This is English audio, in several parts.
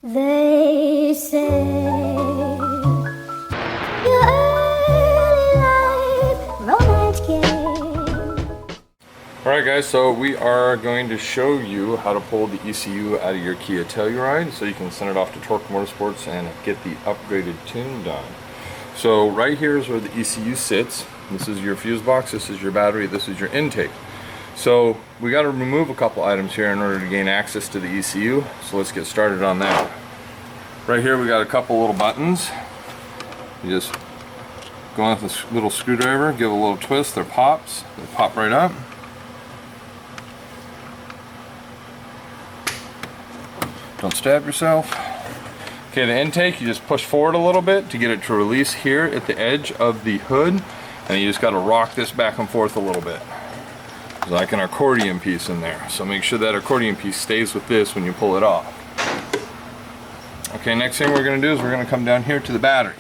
They say your early life romance game. Alright guys, so we are going to show you how to pull the ECU out of your KIA Telluride so you can send it off to Tork Motorsports and get the upgraded tune done. So right here is where the ECU sits. This is your fuse box, this is your battery, this is your intake. So we got to remove a couple items here in order to gain access to the ECU, so let's get started on that. Right here we got a couple little buttons. You just go on with this little screwdriver, give a little twist, they pop right up. Don't stab yourself. Okay, the intake, you just push forward a little bit to get it to release here at the edge of the hood, and you just got to rock this back and forth a little bit. There's like an accordion piece in there, so make sure that accordion piece stays with this when you pull it off. Okay, next thing we're going to do is we're going to come down here to the battery.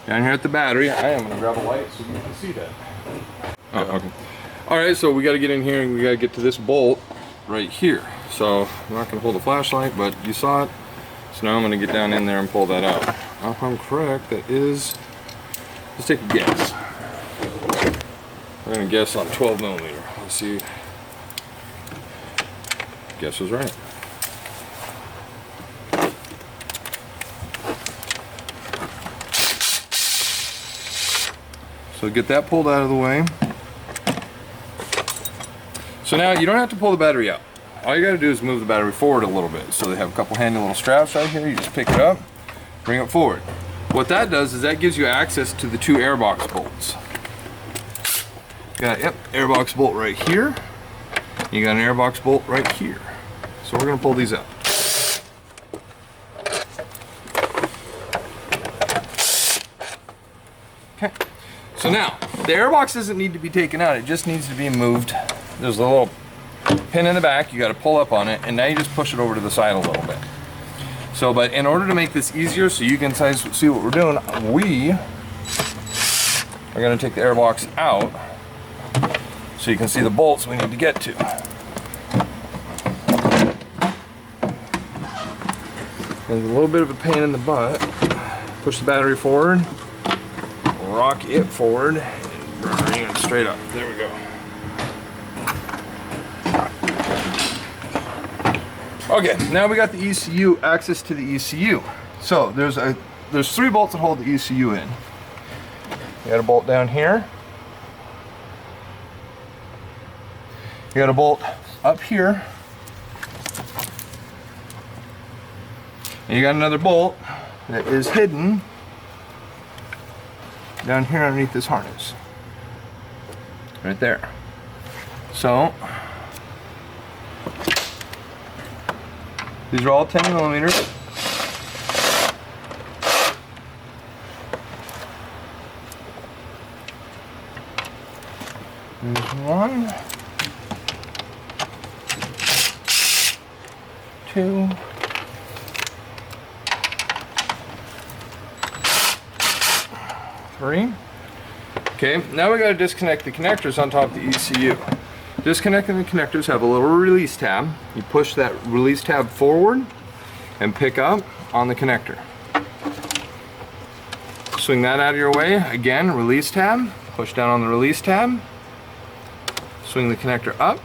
Down here at the battery, I am going to grab a light so you can see that. Oh, okay. Alright, so we got to get in here and we got to get to this bolt right here. So I'm not going to hold the flashlight, but you saw it. So now I'm going to get down in there and pull that out. If I'm correct, that is, let's take a guess. We're going to guess on 12 millimeter. Let's see. Guess was right. So get that pulled out of the way. So now you don't have to pull the battery out. All you got to do is move the battery forward a little bit. So they have a couple handy little straps right here. You just pick it up, bring it forward. What that does is that gives you access to the two airbox bolts. You got, airbox bolt right here. You got an airbox bolt right here. So we're going to pull these out. Okay. So now, the airbox doesn't need to be taken out. It just needs to be moved. There's a little pin in the back. You got to pull up on it, and now you just push it over to the side a little bit. So, but in order to make this easier so you can see what we're doing, we are going to take the airbox out so you can see the bolts we need to get to. There's a little bit of a pain in the butt. Push the battery forward, rock it forward, and bring it straight up. There we go. Okay, now we got the ECU, access to the ECU. So there's three bolts that hold the ECU in. You got a bolt down here. You got a bolt up here. And you got another bolt that is hidden down here underneath this harness. Right there. So these are all 10 millimeters. There's one, two, three. Okay, now we got to disconnect the connectors on top of the ECU. Disconnecting the connectors have a little release tab. You push that release tab forward and pick up on the connector. Swing that out of your way. Again, release tab. Push down on the release tab. Swing the connector up.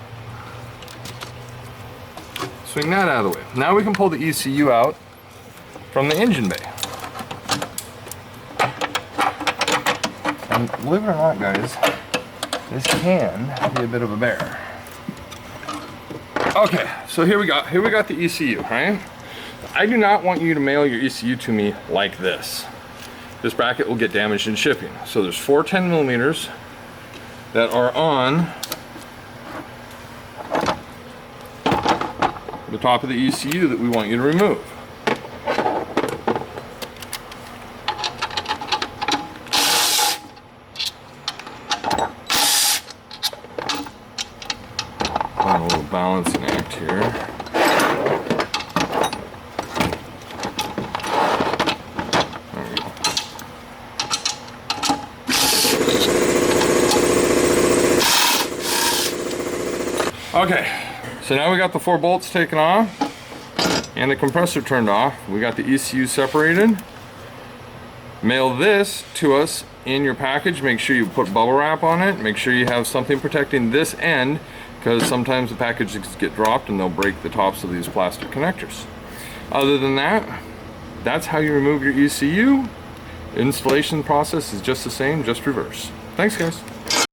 Swing that out of the way. Now we can pull the ECU out from the engine bay. And believe it or not, guys, this can be a bit of a bear. Okay, so here we got the ECU, right? I do not want you to mail your ECU to me like this. This bracket will get damaged in shipping. So there's four 10 millimeters that are on the top of the ECU that we want you to remove. A little balancing act here. There we go. Okay, so now we got the four bolts taken off. and the compressor turned off. We got the ECU separated. Mail this to us in your package. Make sure you put bubble wrap on it. Make sure you have something protecting this end, because sometimes the packages get dropped and they'll break the tops of these plastic connectors. Other than that, that's how you remove your ECU. Installation process is just the same, just reverse. Thanks, guys.